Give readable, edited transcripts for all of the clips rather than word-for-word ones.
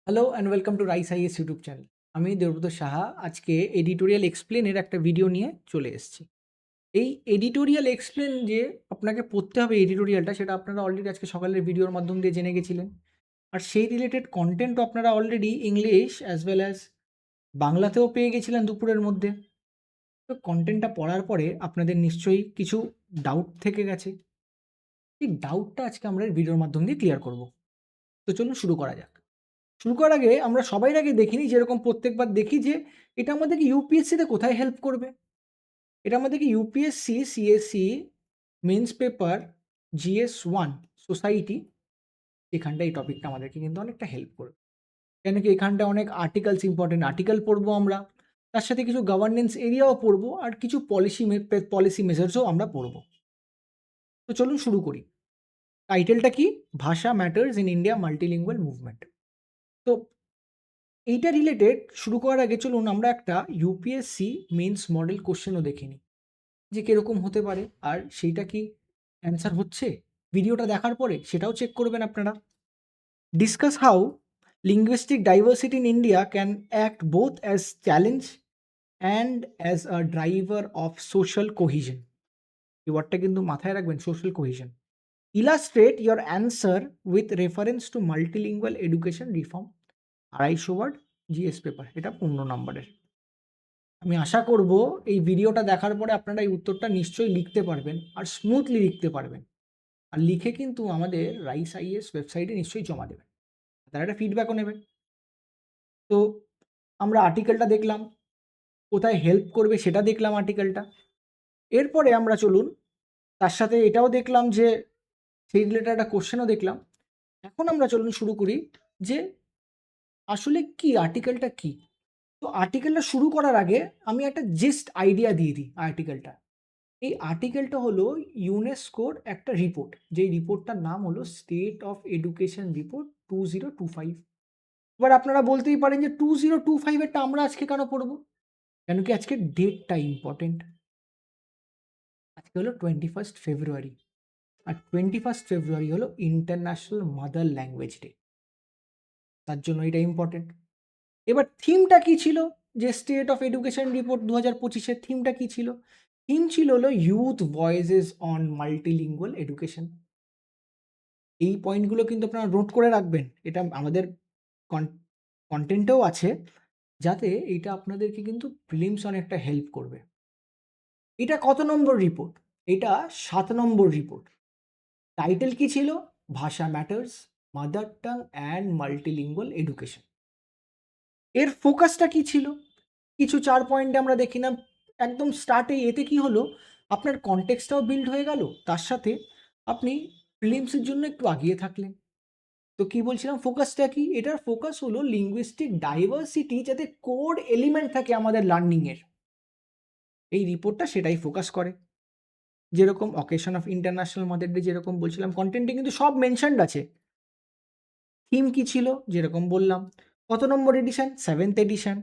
Hello and welcome to rice IAS YouTube channel. আমি দেবব্রত সাহা আজকে editorial এক্সপ্লেনের একটা ভিডিও নিয়ে চলে এসেছি। এই এডিটোরিয়াল এক্সপ্লেন যে আপনাকে পড়তে হবে এডিটোরিয়ালটা, সেটা আপনারা অলরেডি আজকে সকালের ভিডিওর মাধ্যম দিয়ে জেনে গেছিলেন। আর সেই রিলেটেড কনটেন্টও আপনারা already English as well as বাংলাতেও পেয়ে গেছিলেন দুপুরের মধ্যে। তো কনটেন্টটা পড়ার পরে আপনাদের নিশ্চয়ই কিছু ডাউট থেকে গেছে। এই ডাউটটা আজকে আমরা এই ভিডিওর মাধ্যম দিয়ে ক্লিয়ার করব। তো চলুন শুরু করা যাক। শুরু করার আগে আমরা সবাই আগে দেখে নিই, যেরকম প্রত্যেকবার দেখি যে এটা আমাদেরকে ইউপিএসসিতে কোথায় হেল্প করবে। এটা আমাদেরকে UPSC CSC mains paper GS1 society, এখানটা এই টপিকটা আমাদেরকে কিন্তু অনেকটা হেল্প করবে। কেন কি এখানটা অনেক আর্টিকেলস, ইম্পর্টেন্ট আর্টিকেল পড়বো আমরা, তার সাথে কিছু গভর্নেন্স এরিয়াও পড়বো, আর কিছু পলিসি মেজার্সও আমরা পড়বো। তো চলুন শুরু করি। টাইটেলটা কি? ভাষা matters in India multilingual movement. তো এইটা রিলেটেড শুরু করার আগে চলুন আমরা একটা ইউপিএসসি মেন্স মডেল কোশ্চেনও দেখে নিই যে কিরকম হতে পারে, আর সেইটা কি অ্যান্সার হচ্ছে ভিডিওটা দেখার পরে সেটাও চেক করবেন আপনারা। Discuss how linguistic diversity in India can act both as challenge and as a driver of social cohesion. এই ওয়ার্ডটা কিন্তু মাথায় রাখবেন, social cohesion. Illustrate your answer with reference to multilingual education reform, 250 word GS paper, এটা 15 নম্বরের। আমি আশা করব এই ভিডিওটা দেখার পরে আপনারা এই উত্তরটা নিশ্চয়ই লিখতে পারবেন, আর স্মুথলি লিখতে পারবেন। আর লিখে কিন্তু আমাদের রাইস আইএস ওয়েবসাইটে নিশ্চয়ই জমা দেবেন, তারা একটা ফিডব্যাকও নেবেন। তো আমরা আর্টিকেলটা দেখলাম, কোথায় হেল্প করবে সেটা দেখলাম আর্টিকেলটা। এরপরে আমরা চলুন তার সাথে এটাও দেখলাম যে সেই রিলেটেড একটা কোশ্চেনও দেখলাম। এখন আমরা চলুন শুরু করি যে আসলে কি আর্টিকেলটা কি। তো আর্টিকেলটা শুরু করার আগে আমি একটা জাস্ট আইডিয়া দিয়ে দিই আর্টিকেলটা। এই আর্টিকেলটা হলো ইউনেস্কোর একটা রিপোর্ট, যেই রিপোর্টটার নাম হলো স্টেট অফ এডুকেশন রিপোর্ট 2025। এবার আপনারা বলতেই পারেন যে 2025 এরটা আমরা আজকে কেন পড়বো? কেন কি আজকে ডেটটা ইম্পর্টেন্ট। আজকে হলো 21 ফেব্রুয়ারি, আর 21 ফেব্রুয়ারি হলো ইন্টারন্যাশনাল মাদার ল্যাঙ্গুয়েজ ডে, তার জন্য এটা ইম্পর্টেন্ট। এবার থিমটা কি ছিল? যে স্টেট অফ এডুকেশন রিপোর্ট 2025-এর থিমটা কি ছিল? থিম ছিল হলো youth voices on multilingual education. এই পয়েন্টগুলো কিন্তু আপনারা নোট করে রাখবেন। এটা আমাদের কনটেন্টেও আছে, যাতে এইটা আপনাদেরকে কিন্তু প্রিলিমস অনেকটা হেল্প করবে। এটা কত নম্বর রিপোর্ট? এটা 7 নম্বর রিপোর্ট। টাইটেল কি ছিল? ভাষা matters, mother tongue and multilingual education. এর ফোকাসটা কি ছিল? কিছু 4 পয়েন্টে আমরা দেখি না। একদম স্টার্টে এতে কি হলো, আপনার কনটেক্সটটাও বিল্ড হয়ে গেল, তার সাথে আপনি প্রিলিমসের জন্য একটু আগিয়ে থাকলেন। তো কি বলছিলাম, ফোকাসটা কি? এটার ফোকাস হলো লিঙ্গুইস্টিক ডাইভার্সিটি যাতে কোর এলিমেন্ট থাকে আমাদের লার্নিংয়ের। এই রিপোর্টটা সেটাই ফোকাস করে। যেরকম occasion of international mother day, যেরকম বলছিলাম কন্টেন্টে কিন্তু সব মেনশনড আছে। থিম কি ছিল? যেরকম বললাম। কত নম্বর এডিশন? 7th addition.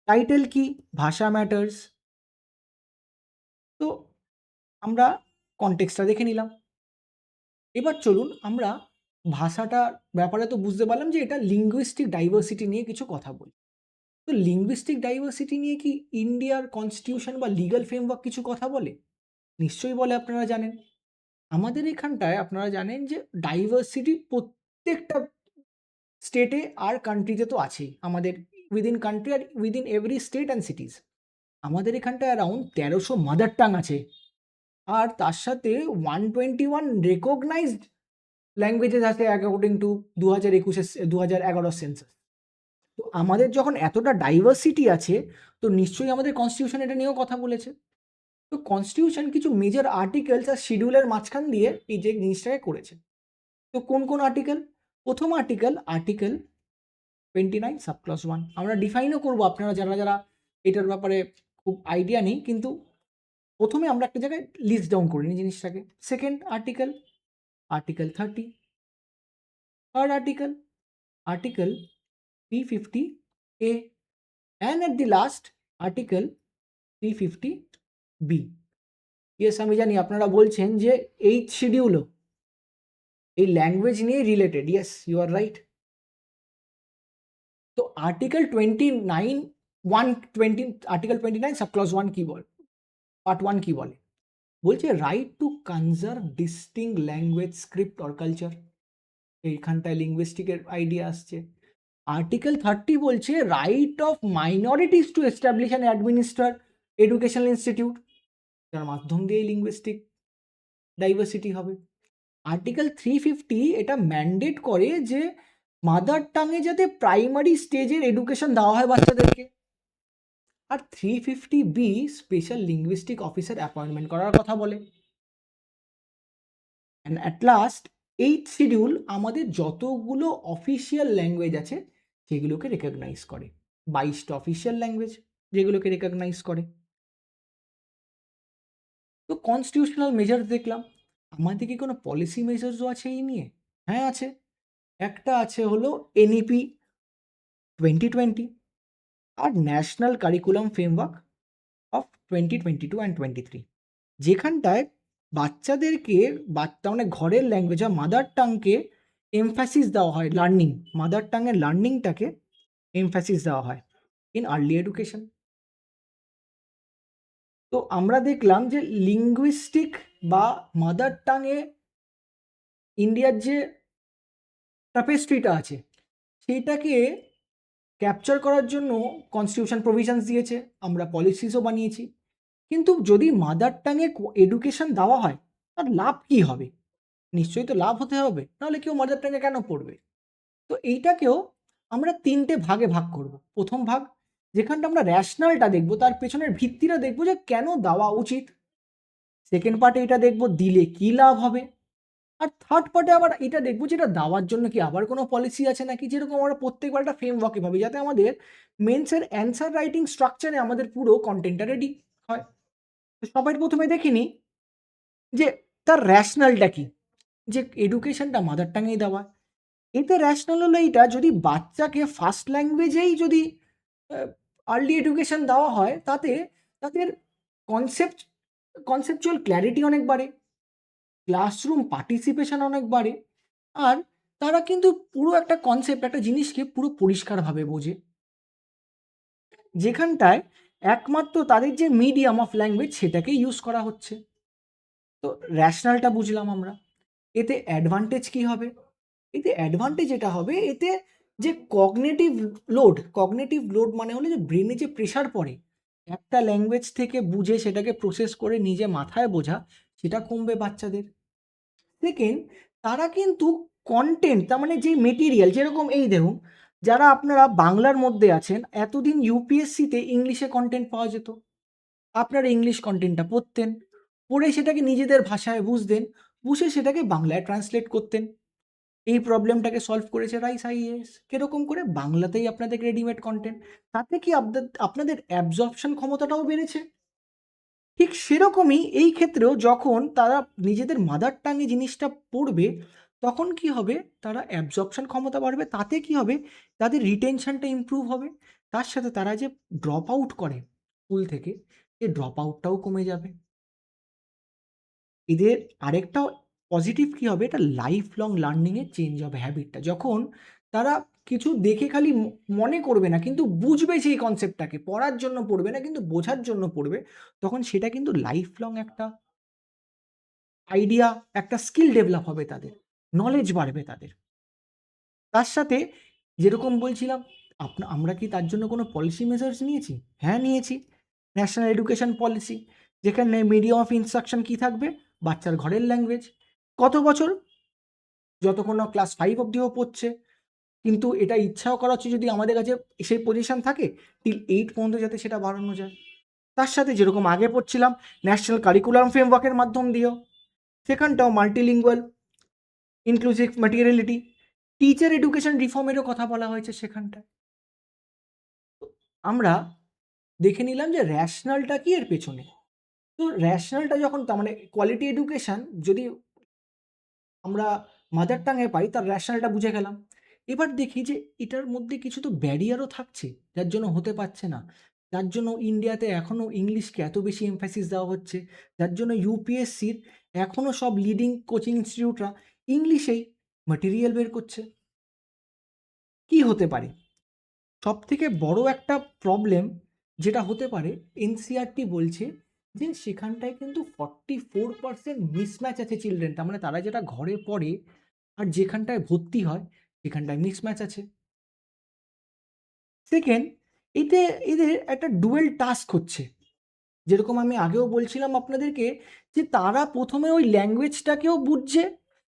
টাইটেল কি? ভাষা ম্যাটার্স। তো আমরা কনটেক্সটটা দেখে নিলাম। এবার চলুন আমরা ভাষাটার ব্যাপারে তো বুঝতে পারলাম যে এটা লিঙ্গুইস্টিক ডাইভার্সিটি নিয়ে কিছু কথা বলি। তো লিঙ্গুইস্টিক ডাইভার্সিটি নিয়ে কি ইন্ডিয়ার কনস্টিটিউশন বা লিগাল ফ্রেমওয়ার্ক কিছু কথা বলে? নিশ্চয়ই বলে, আপনারা জানেন। আমাদের এখানটায় আপনারা জানেন যে ডাইভার্সিটি প্রত্যেকটা স্টেটে আর কান্ট্রিতে তো আছেই। আমাদের উইদিন কান্ট্রি আর within every state and cities আমাদের এখানটায় অ্যারাউন্ড 1300 মাদার টাং আছে। আর তার সাথে 121 রেকগনাইজড ল্যাঙ্গুয়েজেস আছে অ্যাকর্ডিং টু 2021-এর 2011 সেন্সাস। তো আমাদের যখন এতটা ডাইভার্সিটি আছে, তো নিশ্চয়ই আমাদের কনস্টিটিউশন এটা নিয়েও কথা বলেছে। তো কনস্টিটিউশন কিছু মেজর আর্টিকেলস আর শিডিউলের মাঝখান দিয়ে এই যে জিনিসটাকে করেছে। তো কোন কোন আর্টিকেল? প্রথম আর্টিকেল, আর্টিকেল 29 সাবক্লস 1। আমরা ডিফাইনও করবো, আপনারা যারা যারা এটার ব্যাপারে খুব আইডিয়া নেই, কিন্তু প্রথমে আমরা একটা জায়গায় লিস্ট ডাউন করে নিই জিনিসটাকে। Second article, article 30। Third article, article 350A, and at the last article 350B। Yes, আমি জানি আপনারা বলছেন যে এই শিডিউলও এই ল্যাঙ্গুয়েজ নিয়ে related. Yes, you are right. তো আর্টিকেল 29 120 আর্টিকেল 29 সাবক্লজ 1 কি বলে, পার্ট 1 কি বলে? বলছে right to conserve distinct language, script or culture. এইখানটায় লিঙ্গুইস্টিকের আইডিয়া আসছে। আর্টিকেল 30 বলছে right of minorities to establish and administer educational institute, যার মাধ্যম দিয়ে লিঙ্গুইস্টিক ডাইভার্সিটি হবে। আর্টিকেল 350 এটা ম্যান্ডেট করে যে মাদার টাঙে যাতে প্রাইমারি স্টেজের এডুকেশন দেওয়া হয় বাচ্চাদেরকে। আর 350B special linguistic officer appointment করার কথা বলে। And at last 8th schedule আমাদের যতগুলো অফিসিয়াল ল্যাঙ্গুয়েজ আছে সেগুলোকে রেকগনাইজ করে। 22টা অফিসিয়াল ল্যাঙ্গুয়েজ যেগুলোকে রেকগনাইজ করে। তো কনস্টিটিউশনাল মেজার্স দেখলাম, আমাদের কি কোনো পলিসি মেজার্সও আছে এই নিয়ে? হ্যাঁ আছে। একটা আছে হলো এনইপি 2020 আর national curriculum framework of 2022 and 23, যেখানটায় বাচ্চাদেরকে মানে ঘরের ল্যাঙ্গুয়েজ বা মাদার টাংকে এমফ্যাসিস দেওয়া হয়, লার্নিং, মাদার টাঙের লার্নিংটাকে এমফ্যাসিস দেওয়া হয় ইন আর্লি এডুকেশন। তো আমরা দেখলাম যে লিঙ্গুইস্টিক বা মাদার টাঙে ইন্ডিয়ার যে টাপেস্ট্রিটা আছে সেইটাকে ক্যাপচার করার জন্য কনস্টিটিউশন প্রভিশনস দিয়েছে, আমরা পলিসিসও বানিয়েছি। কিন্তু যদি মাদার টাঙে এডুকেশন দেওয়া হয় তার লাভ কি হবে? নিশ্চয়ই তো লাভ হতে হবে, নাহলে কেউ মাদার টাঙে কেন পড়বে? তো এইটাকেও আমরা 3টে ভাগে ভাগ করব। প্রথম ভাগ যেখানটা আমরা র্যাশনালটা দেখব, তার পেছনের ভিত্তিটা দেখব যে কেন দেওয়া উচিত। সেকেন্ড পার্টে এটা দেখব দিলে কি লাভ হবে। আর থার্ড পার্টে আবার এটা দেখবো যে এটা দেওয়ার জন্য কি আবার কোনো পলিসি আছে নাকি, যেরকম আমরা প্রত্যেকবার একটা ফ্রেমওয়ার্কে ভাবি যাতে আমাদের মেন্সের অ্যান্সার রাইটিং স্ট্রাকচারে আমাদের পুরো কন্টেন্টটা রেডি হয়। তো সবার প্রথমে দেখিনি যে তার র্যাশনালটা কি, যে এডুকেশনটা মাদার টাঙেই দেওয়া। এতে র্যাশনাল হলো এইটা, যদি বাচ্চাকে ফার্স্ট ল্যাঙ্গুয়েজেই যদি আর্লি এডুকেশন দেওয়া হয় তাতে তাদের কনসেপচুয়াল ক্ল্যারিটি অনেক বাড়ে, ক্লাসরুম পার্টিসিপেশন অনেক বাড়ে, আর তারা কিন্তু পুরো একটা কনসেপ্ট, একটা জিনিসকে পুরো পরিষ্কারভাবে বোঝে। যেখানটায় একমাত্র তাদের যে মিডিয়াম অফ ল্যাঙ্গুয়েজ সেটাকেই ইউজ করা হচ্ছে। তো র্যাশনালটা বুঝলাম আমরা। এতে অ্যাডভান্টেজ কি হবে? এতে অ্যাডভান্টেজ এটা হবে, এতে যে কগনেটিভ লোড মানে হলো যে ব্রেনে যে প্রেশার পড়ে একটা ল্যাঙ্গুয়েজ থেকে বুঝে সেটাকে প্রসেস করে নিজে মাথায় বোঝা, সেটা কমবে বাচ্চাদের। সেকেন্ড, তারা কিন্তু কন্টেন্ট, তার মানে যে মেটেরিয়াল, যেরকম এই দেখুন, যারা আপনারা বাংলার মধ্যে আছেন এতদিন ইউপিএসসিতে ইংলিশে কন্টেন্ট পাওয়া যেত, আপনারা ইংলিশ কন্টেন্টটা পড়তেন, পড়ে সেটাকে নিজেদের ভাষায় বুঝতেন, বুঝে সেটাকে বাংলায় ট্রান্সলেট করতেন। এই প্রবলেমটাকে সলভ করেছে রাইস আইএএস। কিরকম করে? বাংলাতেই আপনাদের রেডিমেড কন্টেন্ট, তাতে কি আপনাদের অ্যাবজর্পশন ক্ষমতাটাও বেড়েছে। ঠিক সেরকমই এই ক্ষেত্রেও যখন তারা নিজেদের মাদার টাঙে জিনিসটা পড়বে তখন কি হবে, তারা অ্যাবজর্পশন ক্ষমতা বাড়বে, তাতে কি হবে, তাদের রিটেনশনটা ইমপ্রুভ হবে, তার সাথে তারা যে ড্রপ আউট করে স্কুল থেকে, এই ড্রপ আউটটাও কমে যাবে। এদের আরেকটা পজিটিভ কি হবে, এটা লাইফ লং লার্নিংয়ে চেঞ্জ হবে হ্যাবিটটা। যখন তারা কিছু দেখে খালি মনে করবে না, কিন্তু বুঝবে সেই কনসেপ্টটাকে, পড়ার জন্য পড়বে না কিন্তু বোঝার জন্য পড়বে, তখন সেটা কিন্তু লাইফ লং একটা আইডিয়া, একটা স্কিল ডেভেলপ হবে তাদের, নলেজ বাড়বে তাদের। তার সাথে যেরকম বলছিলাম, আমরা কি তার জন্য কোনো পলিসি মেজার্স নিয়েছি? হ্যাঁ নিয়েছি। ন্যাশনাল এডুকেশন পলিসি, যেখানে মিডিয়াম অফ ইনস্ট্রাকশন কি থাকবে, বাচ্চার ঘরের ল্যাঙ্গুয়েজ। কত বছর? যতক্ষণ না ক্লাস 5 অব্দিও পড়ছে। কিন্তু এটা ইচ্ছাও করা হচ্ছে যদি আমাদের কাছে সেই পজিশন থাকে টিল 8 পর্যন্ত যাতে সেটা বাড়ানো যায়। তার সাথে যেরকম আগে পড়ছিলাম ন্যাশনাল কারিকুলাম ফ্রেমওয়ার্কের মাধ্যম দিয়েও, সেখানটাও multilingual, inclusive materiality, teacher education রিফর্মেরও কথা বলা হয়েছে সেখানটায়। আমরা দেখে নিলাম যে র্যাশনালটা কি এর পেছনে। তো র্যাশনালটা যখন, তার মানে কোয়ালিটি এডুকেশন যদি আমরা মাদার টাঙে পাই তার র্যাশনালটা বুঝে গেলাম। এবার দেখি যে এটার মধ্যে কিছু তো ব্যারিয়ারও থাকছে যার জন্য হতে পারছে না। যার জন্য ইন্ডিয়াতে এখনও ইংলিশকে এত বেশি এমফ্যাসিস দেওয়া হচ্ছে, যার জন্য ইউপিএসসির এখনও সব লিডিং কোচিং ইনস্টিটিউটরা ইংলিশেই ম্যাটেরিয়াল বের করছে। কি হতে পারে? সবথেকে বড় একটা প্রবলেম যেটা হতে পারে, এনসিইআরটি বলছে যে সেখানটায় কিন্তু 44% মিসম্যাচ আছে চিলড্রেন। তার মানে তারা যেটা ঘরে পড়ে আর যেখানটায় ভর্তি হয় সেখানটায় মিসম্যাচ আছে। সেকেন্ড, এতে এদের একটা ডুয়েল টাস্ক হচ্ছে। যেরকম আমি আগেও বলছিলাম আপনাদেরকে যে তারা প্রথমে ওই ল্যাঙ্গুয়েজটাকেও বুঝছে,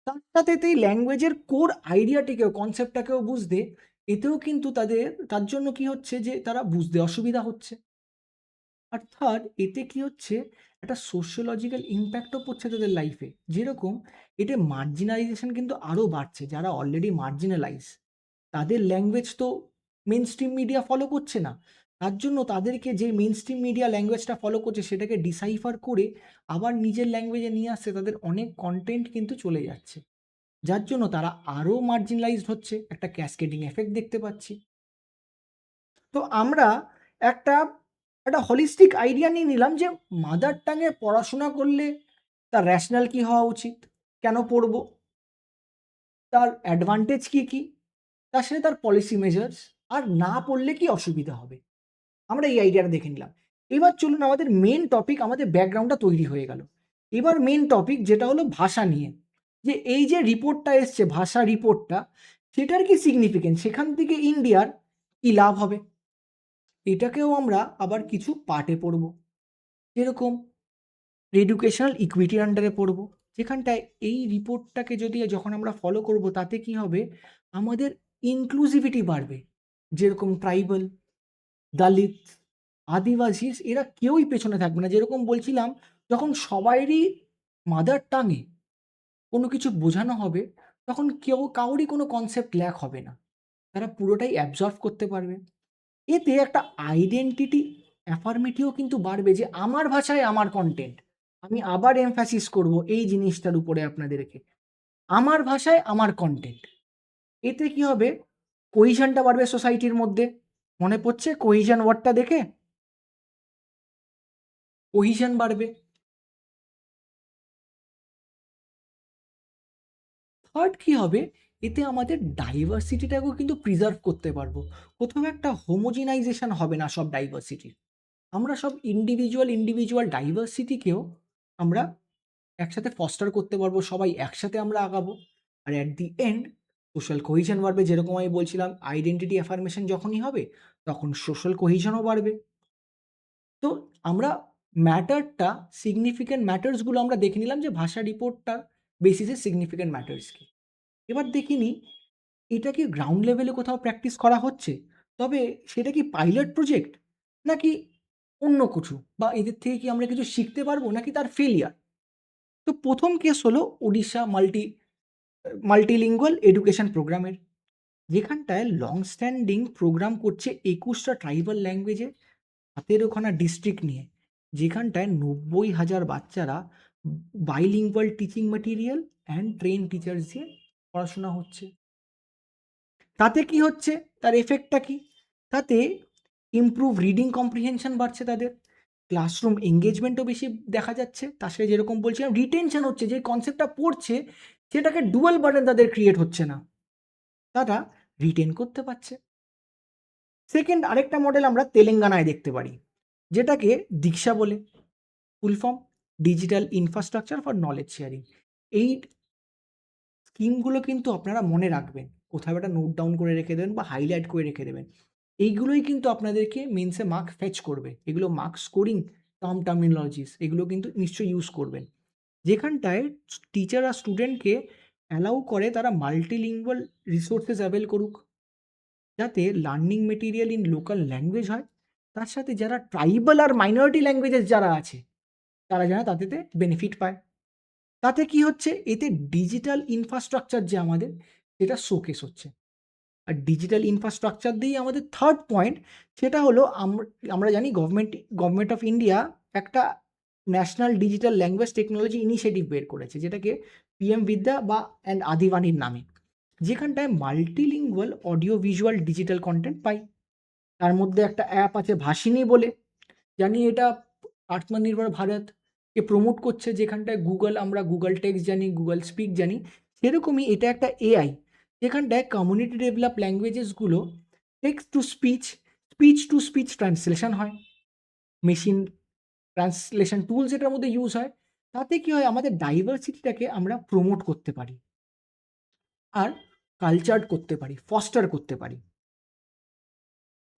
তার সাথে এই ল্যাঙ্গুয়েজের কোর আইডিয়াটিকেও, কনসেপ্টটাকেও বুঝতে, এতেও কিন্তু তার জন্য কি হচ্ছে যে তারা বুঝতে অসুবিধা হচ্ছে। আর থার্ড, এতে কি হচ্ছে, একটা সোশ্যোলজিক্যাল ইম্প্যাক্টও পড়ছে তাদের লাইফে। যেরকম এতে মার্জিনালাইজেশন কিন্তু আরও বাড়ছে। যারা অলরেডি মার্জিনালাইজ, তাদের ল্যাঙ্গুয়েজ তো মেন স্ট্রিম মিডিয়া ফলো করছে না, তার জন্য তাদেরকে যে মেন স্ট্রিম মিডিয়া ল্যাঙ্গুয়েজটা ফলো করছে সেটাকে ডিসাইফার করে আবার নিজের ল্যাঙ্গুয়েজে নিয়ে আসছে, তাদের অনেক কন্টেন্ট কিন্তু চলে যাচ্ছে, যার জন্য তারা আরও মার্জিনালাইজড হচ্ছে। একটা ক্যাসকেডিং এফেক্ট দেখতে পাচ্ছি। তো আমরা একটা একটা হলিস্টিক আইডিয়া নিয়ে নিলাম যে মাদার টাঙে পড়াশোনা করলে তার র্যাশনাল কি হওয়া উচিত, কেন পড়বো, তার অ্যাডভান্টেজ কি কি, তার সাথে তার পলিসি মেজার্স, আর না পড়লে কি অসুবিধা হবে। আমরা এই আইডিয়াটা দেখে নিলাম। এবার চলুন, আমাদের মেন টপিক, আমাদের ব্যাকগ্রাউন্ডটা তৈরি হয়ে গেল। এবার মেন টপিক যেটা হলো ভাষা নিয়ে, যে এই যে রিপোর্টটা এসছে, ভাষা রিপোর্টটা, সেটার কি সিগনিফিকেন্স, সেখান থেকে ইন্ডিয়ার কি লাভ হবে, এটাকেও আমরা আবার কিছু পার্টে পড়ব। যেরকম এডুকেশনাল ইকুইটির আন্ডারে পড়ব, যেখানটায় এই রিপোর্টটাকে যদি যখন আমরা ফলো করব, তাতে কি হবে, আমাদের ইনক্লুসিভিটি বাড়বে। যেরকম ট্রাইবাল, দলিত, আদিবাসী, এরা কেউই পেছনে থাকবে না। যেরকম বলছিলাম, যখন সবাইরই মাদার টাঙে কোনো কিছু বোঝানো হবে, তখন কাউরই কোনো কনসেপ্ট ল্যাক হবে না, তারা পুরোটাই অ্যাবজর্ভ করতে পারবে। এতে একটা আইডেন্টিটি অ্যাফার্মেটিও কিন্তু বাড়বে, যে আমার ভাষায় আমার কন্টেন্ট। আমি আবার এমফ্যাসিস করব এই জিনিসটার উপরে আপনাদেরকে, আমার ভাষায় আমার কন্টেন্ট। এতে কি হবে, কোহিশনটা বাড়বে সোসাইটির মধ্যে। মনে পড়ছে কোহিশন ওয়ার্ডটা দেখে? কোহিশন বাড়বে। থার্ড কি হবে, এতে আমাদের ডাইভার্সিটিটাকেও কিন্তু প্রিজার্ভ করতে পারবো। কোথাও একটা হোমোজিনাইজেশন হবে না সব ডাইভার্সিটির। আমরা সব ইন্ডিভিজুয়াল ডাইভার্সিটিকেও আমরা একসাথে ফস্টার করতে পারবো, সবাই একসাথে আমরা আগাবো। আর at the end social cohesion বাড়বে। যেরকম আমি বলছিলাম, আইডেন্টিটি অ্যাফার্মেশন যখনই হবে, তখন সোশ্যাল কোহিশনও বাড়বে। তো আমরা ম্যাটারটা, সিগনিফিক্যান্ট ম্যাটার্সগুলো আমরা দেখে নিলাম, যে ভাষা রিপোর্টটা বেসিসে সিগনিফিক্যান্ট ম্যাটার্স কি। এবার দেখিনি এটা কি গ্রাউন্ড লেভেলে কোথাও প্র্যাকটিস করা হচ্ছে, তবে সেটা কি পাইলট প্রজেক্ট, নাকি অন্য কিছু, বা এদের থেকে কি আমরা কিছু শিখতে পারবো, নাকি তার ফেলিয়ার। তো প্রথম কেস হলো উড়িষ্যা মাল্টিলিঙ্গুয়াল এডুকেশন প্রোগ্রামের, যেখানটায় লং স্ট্যান্ডিং প্রোগ্রাম করছে 21টা ট্রাইবাল ল্যাঙ্গুয়েজে 17খানা ডিস্ট্রিক্ট নিয়ে, যেখানটায় 90,000 বাচ্চারা bilingual teaching material and train teachers দিয়ে পড়াশোনা হচ্ছে। তাতে কি হচ্ছে, তার এফেক্টটা কি, তাতে ইমপ্রুভ রিডিং কম্প্রিহেনশন বাড়ছে তাদের, ক্লাসরুম এঙ্গেজমেন্টও বেশি দেখা যাচ্ছে, তার সাথে যেরকম বলছিলাম রিটেনশন হচ্ছে, যে কনসেপ্টটা পড়ছে সেটাকে ডুয়াল বার্ডেন তাদের ক্রিয়েট হচ্ছে না, তারা রিটেন করতে পারছে। সেকেন্ড, আরেকটা মডেল আমরা তেলেঙ্গানায় দেখতে পারি, যেটাকে দীক্ষা বলে, full form digital infrastructure for knowledge sharing. এই স্কিমগুলো কিন্তু আপনারা মনে রাখবেন, কোথাও একটা নোট ডাউন করে রেখে দেবেন বা হাইলাইট করে রেখে দেবেন। এইগুলোই কিন্তু আপনাদেরকে মেন্সে মার্ক ফেচ করবে। এগুলো মার্ক স্কোরিং টার্মিনোলজিস, এগুলো কিন্তু নিশ্চয়ই ইউজ করবেন। যেখানটায় টিচার আর স্টুডেন্টকে অ্যালাউ করে তারা মাল্টিলিঙ্গুয়াল রিসোর্সেস অ্যাভেল করুক, যাতে learning material in local language হয়। তার সাথে যারা ট্রাইবাল আর মাইনরিটি ল্যাঙ্গুয়েজেস যারা আছে, তারা যেন তাতে বেনিফিট পায়। তাতে কি হচ্ছে, এতে ডিজিটাল ইনফ্রাস্ট্রাকচার যে আমাদের, সেটা শোকেস হচ্ছে। আর ডিজিটাল ইনফ্রাস্ট্রাকচার দিয়েই আমাদের থার্ড পয়েন্ট, সেটা হলো আমরা জানি গভর্নমেন্ট অফ ইন্ডিয়া একটা national digital language technology initiative বের করেছে, যেটাকে পিএম বিদ্যা বা অ্যান্ড আদিবাণীর নামে, যেখানটায় multilingual audio visual digital content পাই। তার মধ্যে একটা অ্যাপ আছে ভাষিনী বলে, জানি এটা আত্মনির্ভর ভারতকে প্রমোট করছে, যেখানটায় আমরা গুগল টেক্সট জানি, গুগল স্পিক জানি, সেরকমই এটা একটা এআই, যেখানটায় কমিউনিটি ডেভেলপ ল্যাঙ্গুয়েজেসগুলো text to speech, speech to speech translation হয়, মেশিন ট্রান্সলেশন টুলস এটার মধ্যে ইউজ হয়। তাতে কি হয়, আমাদের ডাইভার্সিটিটাকে আমরা প্রমোট করতে পারি আর কালচার করতে পারি, ফস্টার করতে পারি।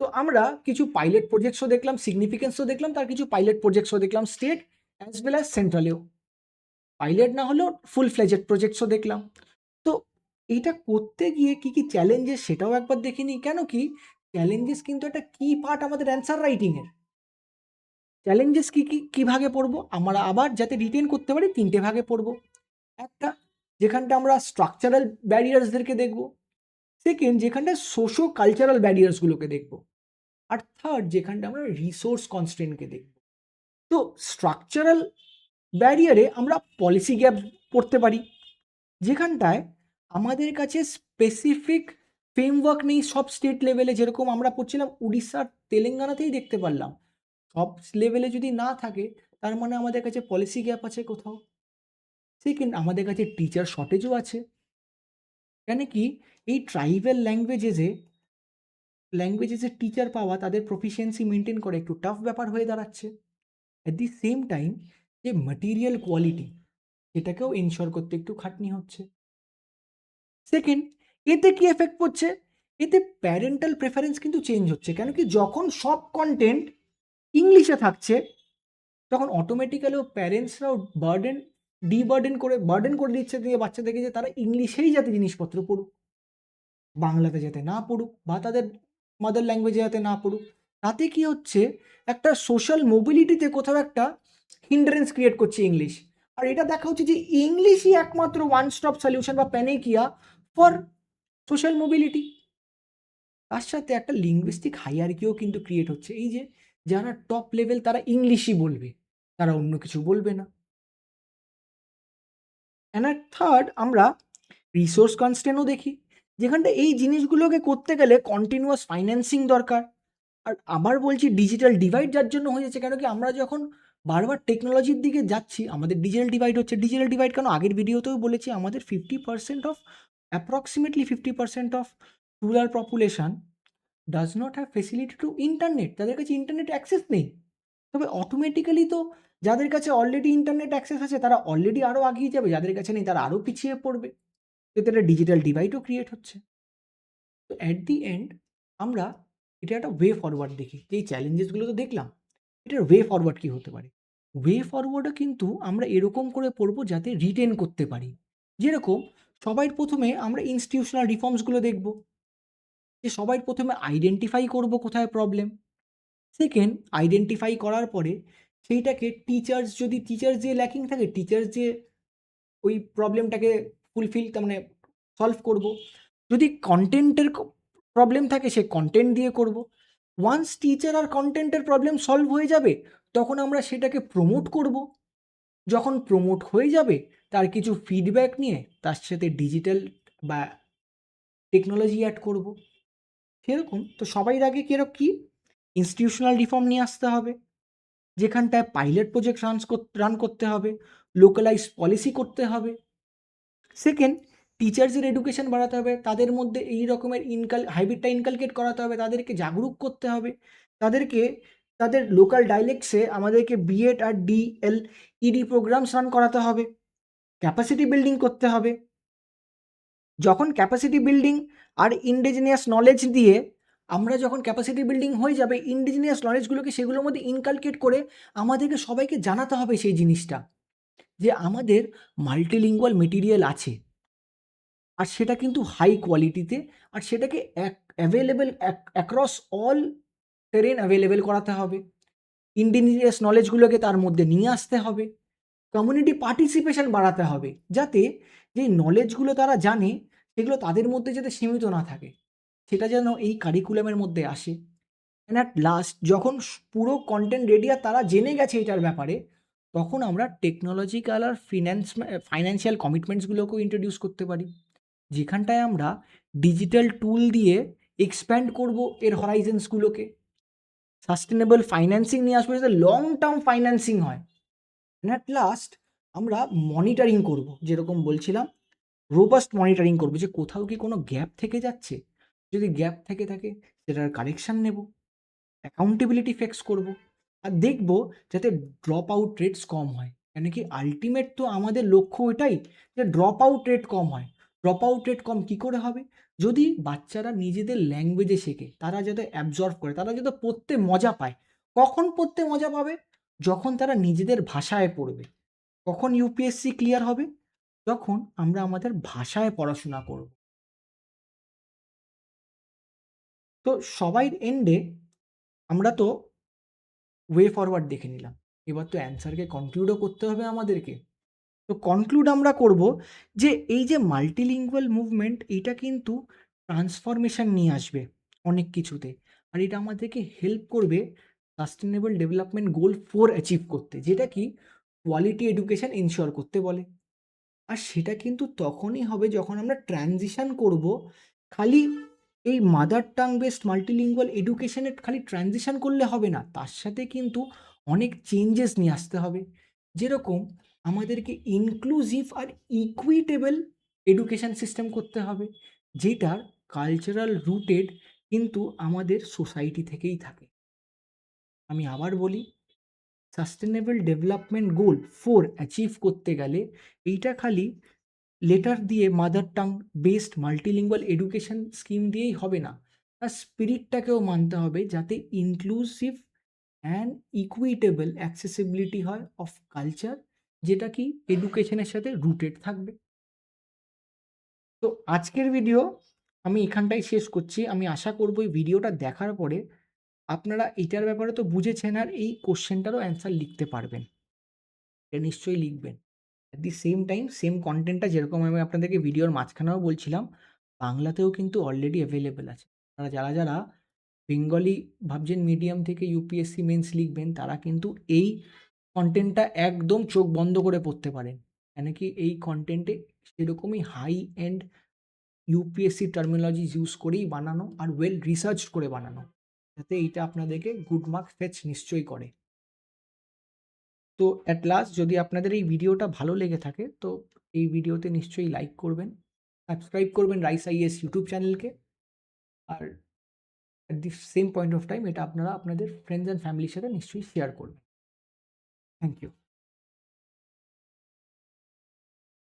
তো আমরা কিছু পাইলট প্রজেক্টসও দেখলাম, সিগনিফিকেন্সও দেখলাম, তার কিছু পাইলট প্রজেক্টসও দেখলাম স্টেট অ্যাজ ওয়েল অ্যাজ সেন্ট্রালেও। পাইলট না হলেও ফুল ফ্লেজেড প্রজেক্টসও দেখলাম। তো এইটা করতে গিয়ে কি কি চ্যালেঞ্জেস সেটাও একবার দেখে নিই। কেন কি চ্যালেঞ্জেস কিন্তু একটা কি পার্ট আমাদের অ্যান্সার রাইটিংয়ের। চ্যালেঞ্জেস কি কি কি ভাগে পড়বো, আমরা আবার যাতে রিটেন করতে পারি 3টে ভাগে পড়বো। একটা যেখানটা আমরা স্ট্রাকচারাল ব্যারিয়ার্সদেরকে দেখব, সেকেন্ড যেখানটা সোশো কালচারাল ব্যারিয়ার্সগুলোকে দেখব, আর থার্ড যেখানটা আমরা রিসোর্স কনস্ট্রেন্টকে দেখব। তো স্ট্রাকচারাল ব্যারিয়ারে আমরা পলিসি গ্যাপ পড়তে পারি, যেখানটায় আমাদের কাছে স্পেসিফিক ফ্রেমওয়ার্ক নেই সব স্টেট লেভেলে। যেরকম আমরা পড়ছিলাম উড়িষ্যার তেলেঙ্গানাতেই দেখতে পারলাম, সব লেভেলে যদি না থাকে তার মানে আমাদের কাছে পলিসি গ্যাপ আছে কোথাও। সেকেন্ড আমাদের কাছে টিচার শর্টেজও আছে, কেন কি এই ট্রাইবাল ল্যাঙ্গুয়েজেসের টিচার পাওয়া তাদের প্রফিসিয়েন্সি মেনটেন করা একটু টাফ ব্যাপার হয়ে দাঁড়াচ্ছে। অ্যাট দি সেম টাইম যে ম্যাটেরিয়াল কোয়ালিটি সেটাকেও এনশিওর করতে একটু খাটনি হচ্ছে। সেকেন্ড, এতে কি এফেক্ট পড়ছে, এতে প্যারেন্টাল প্রেফারেন্স কিন্তু চেঞ্জ হচ্ছে। কেন কি যখন সব কন্টেন্ট ইংলিশে থাকছে তখন অটোমেটিক্যালিও প্যারেন্টসরাও বার্ডেন করে দিচ্ছে দিয়ে বাচ্চাদেরকে যে তারা ইংলিশেই যাতে জিনিসপত্র পড়ুক, বাংলাতে যাতে না পড়ুক বা তাদের মাদার ল্যাঙ্গুয়েজে যাতে না পড়ুক। তাতে কি হচ্ছে, একটা সোশ্যাল মোবিলিটিতে কোথাও একটা হিন্ডারেন্স ক্রিয়েট করছে ইংলিশ। আর এটা দেখা হচ্ছে যে ইংলিশই একমাত্র ওয়ান স্টপ সলিউশন বা প্যানেকিয়া ফর সোশ্যাল মোবিলিটি। তার সাথে একটা লিঙ্গুইস্টিক হাইয়ার্কিও কিন্তু ক্রিয়েট হচ্ছে, এই যে যারা টপ লেভেল তারা ইংলিশই বলবে, তারা অন্য কিছু বলবে না। অ্যান্ড আর থার্ড আমরা রিসোর্স কনস্ট্রেন্টও দেখি, যেখানটা এই জিনিসগুলোকে করতে গেলে কন্টিনিউয়াস ফাইন্যান্সিং দরকার। আর আবার বলছি ডিজিটাল ডিভাইড যার জন্য হয়ে যাচ্ছে, কেন কি আমরা যখন বারবার টেকনোলজির দিকে যাচ্ছি আমাদের ডিজিটাল ডিভাইড হচ্ছে। ডিজিটাল ডিভাইড কেন, আগের ভিডিওতেও বলেছি আমাদের 50% of approximately 50% of rural population does not have facility two internet, তাদের কাছে ইন্টারনেট অ্যাক্সেস নেই। তবে অটোমেটিক্যালি তো যাদের কাছে অলরেডি ইন্টারনেট অ্যাক্সেস আছে তারা অলরেডি আরও আগিয়ে যাবে, যাদের কাছে নেই তারা আরও পিছিয়ে পড়বে। এতে একটা ডিজিটাল ডিভাইডও ক্রিয়েট হচ্ছে। তো অ্যাট দি এন্ড আমরা এটা একটা ওয়ে ফরওয়ার্ড দেখি, যে এই চ্যালেঞ্জেসগুলো তো দেখলাম, এটার ওয়ে ফরওয়ার্ড কী হতে পারে। ওয়ে ফরওয়ার্ডও কিন্তু আমরা এরকম করে পড়বো যাতে রিটেন করতে পারি। যেরকম সবার প্রথমে আমরা ইনস্টিটিউশনাল রিফর্মসগুলো দেখব, যে সবার প্রথমে আইডেন্টিফাই করব কোথায় প্রবলেম। সেকেন্ড, আইডেন্টিফাই করার পরে সেইটাকে টিচার্স যে ল্যাকিং থাকে, টিচার্স যে ওই প্রবলেমটাকে ফুলফিল তার মানে সলভ করব। যদি কন্টেন্টের প্রবলেম থাকে সে কন্টেন্ট দিয়ে করব। ওয়ান্স টিচার আর কন্টেন্টের প্রবলেম সলভ হয়ে যাবে তখন আমরা সেটাকে প্রমোট করব। যখন প্রমোট হয়ে যাবে তার কিছু ফিডব্যাক নিয়ে তার সাথে ডিজিটাল বা টেকনোলজি অ্যাড করব। সেরকম তো সবাই আগে কিরকম কি ইনস্টিটিউশনাল রিফর্ম নিয়ে আসতে হবে, যেখানটায় পাইলট প্রজেক্ট রান করতে হবে, লোকালাইজ পলিসি করতে হবে। সেকেন্ড, টিচার্সের এডুকেশন বাড়াতে হবে, তাদের মধ্যে এই রকমের হাইব্রিডটা ইনকালকেট করাতে হবে, তাদেরকে জাগরুক করতে হবে, তাদেরকে তাদের লোকাল ডাইলেক্টসে আমাদেরকে বিএড আর ডিএলইডি প্রোগ্রামস রান করাতে হবে, ক্যাপাসিটি বিল্ডিং করতে হবে। যখন ক্যাপাসিটি বিল্ডিং আর ইন্ডিজিনিয়াস নলেজ দিয়ে আমরা যখন ক্যাপাসিটি বিল্ডিং হয়ে যাবে, ইন্ডিজিনিয়াস নলেজগুলোকে সেগুলোর মধ্যে ইনকালকেট করে আমাদেরকে সবাইকে জানাতে হবে সেই জিনিসটা, যে আমাদের মাল্টিলিঙ্গুয়াল মেটেরিয়াল আছে আর সেটা কিন্তু হাই কোয়ালিটিতে, আর সেটাকে available across all terrain available করাতে হবে। ইন্ডিজিনিয়াস নলেজগুলোকে তার মধ্যে নিয়ে আসতে হবে, কমিউনিটি পার্টিসিপেশন বাড়াতে হবে, যাতে যে নলেজগুলো তারা জানে সেগুলো তাদের মধ্যে যাতে সীমিত না থাকে, সেটা যেন এই কারিকুলামের মধ্যে আসে। অ্যান্ড অ্যাট লাস্ট যখন পুরো কন্টেন্ট রেডি আর তারা জেনে গেছে এটার ব্যাপারে, তখন আমরা টেকনোলজিক্যাল আর ফাইন্যান্সিয়াল কমিটমেন্টসগুলোকেও ইন্ট্রোডিউস করতে পারি, যেখানটায় আমরা ডিজিটাল টুল দিয়ে এক্সপ্যান্ড করব এর হরাইজেন্সগুলোকে। সাস্টেনেবল ফাইন্যান্সিং নিয়ে আসবো যাতে লং টার্ম ফাইন্যান্সিং হয়। অ্যান্ড অ্যাট লাস্ট আমরা মনিটরিং করব, যেরকম বলছিলাম রোবাস্ট মনিটরিং করব, যে কোথাও কি কোনো গ্যাপ থেকে যাচ্ছে, যদি গ্যাপ থেকে থাকে সেটার কারেকশন নেব, অ্যাকাউন্টেবিলিটি ফিক্স করব, আর দেখব যাতে ড্রপ আউট রেটস কম হয়। কেন কি আল্টিমেট তো আমাদের লক্ষ্য এটাই যে ড্রপ আউট রেট কম হয়। ড্রপ আউট রেট কম কী করে হবে? যদি বাচ্চারা নিজেদের ল্যাঙ্গুয়েজে শেখে, তারা যাতে অ্যাবজর্ভ করে, তারা যাতে পড়তে মজা পায়। কখন পড়তে মজা পাবে? যখন তারা নিজেদের ভাষায় পড়বে। কখন ইউপিএসসি ক্লিয়ার হবে? যখন আমরা আমাদের ভাষায় পড়াশোনা করব। তো সবাই এন্ডে আমরা তো ওয়ে ফরওয়ার্ড দেখে নিলাম। এবার তো অ্যান্সারকে কনক্লুডও করতে হবে আমাদেরকে। তো কনক্লুড আমরা করব যে এই যে মাল্টিলিঙ্গুয়াল মুভমেন্ট, এটা কিন্তু ট্রান্সফরমেশন নিয়ে আসবে অনেক কিছুতে। আর এটা আমাদেরকে হেল্প করবে সাস্টেনেবল ডেভেলপমেন্ট গোল 4 অ্যাচিভ করতে, যেটা কি কোয়ালিটি এডুকেশন এনশিওর করতে বলে। আর সেটা কিন্তু তখনই হবে যখন আমরা ট্রানজিশন করব। খালি এই মাদার টাং বেসড মাল্টিলিঙ্গুয়াল এডুকেশনে খালি ট্রানজিশন করলে হবে না, তার সাথে কিন্তু অনেক চেঞ্জেস নিয়ে আসতে হবে। যেরকম আমাদেরকে ইনক্লুসিভ আর ইকুইটেবল এডুকেশন সিস্টেম করতে হবে, যেটার কালচারাল রুটেড কিন্তু আমাদের সোসাইটি থেকেই থাকে। আমি আবার বলি, সাস্টেনেবল ডেভেলপমেন্ট গোল 4 অ্যাচিভ করতে গেলে এইটা খালি লেটার দিয়ে mother tongue based multilingual education scheme দিয়েই হবে না, তার স্পিরিটটাকেও মানতে হবে, যাতে ইনক্লুসিভ অ্যান্ড ইকুইটেবল অ্যাক্সেসিবিলিটি হয় অফ কালচার, যেটা কি এডুকেশনের সাথে রুটেড থাকবে। তো আজকের ভিডিও আমি এখানটাই শেষ করছি। আমি আশা করবো এই ভিডিওটা দেখার পরে আপনারা এটার ব্যাপারে তো বুঝেছেন, আর এই কোশ্চেনটারও অ্যান্সার লিখতে পারবেন। এটা নিশ্চয়ই লিখবেন। At the same time same কনটেন্টটা যেরকম আমি আপনাদেরকে ভিডিওর মাঝখানেও বলছিলাম, বাংলাতেও কিন্তু অলরেডি অ্যাভেলেবেল আছে। আপনারা যারা যারা বেঙ্গলি ভাবছেন মিডিয়াম থেকে ইউপিএসসি মেন্স লিখবেন, তারা কিন্তু এই কনটেন্টটা একদম চোখ বন্ধ করে পড়তে পারেন। কেন কি এই কনটেন্টে সেরকমই high end UPSC terminology use করেই বানানো, আর ওয়েল রিসার্চ করে বানানো, যাতে এইটা আপনাদেরকে গুড মার্কস ফেচ নিশ্চয়ই করে। তো অ্যাট লাস্ট, যদি আপনাদের এই ভিডিওটা ভালো লেগে থাকে, তো এই ভিডিওতে নিশ্চয়ই লাইক করবেন, সাবস্ক্রাইব করবেন রাইস আইএস ইউটিউব চ্যানেলকে, আর at the same point of time এটা আপনারা আপনাদের ফ্রেন্ডস অ্যান্ড ফ্যামিলির সাথে নিশ্চয়ই শেয়ার করবেন। Thank you.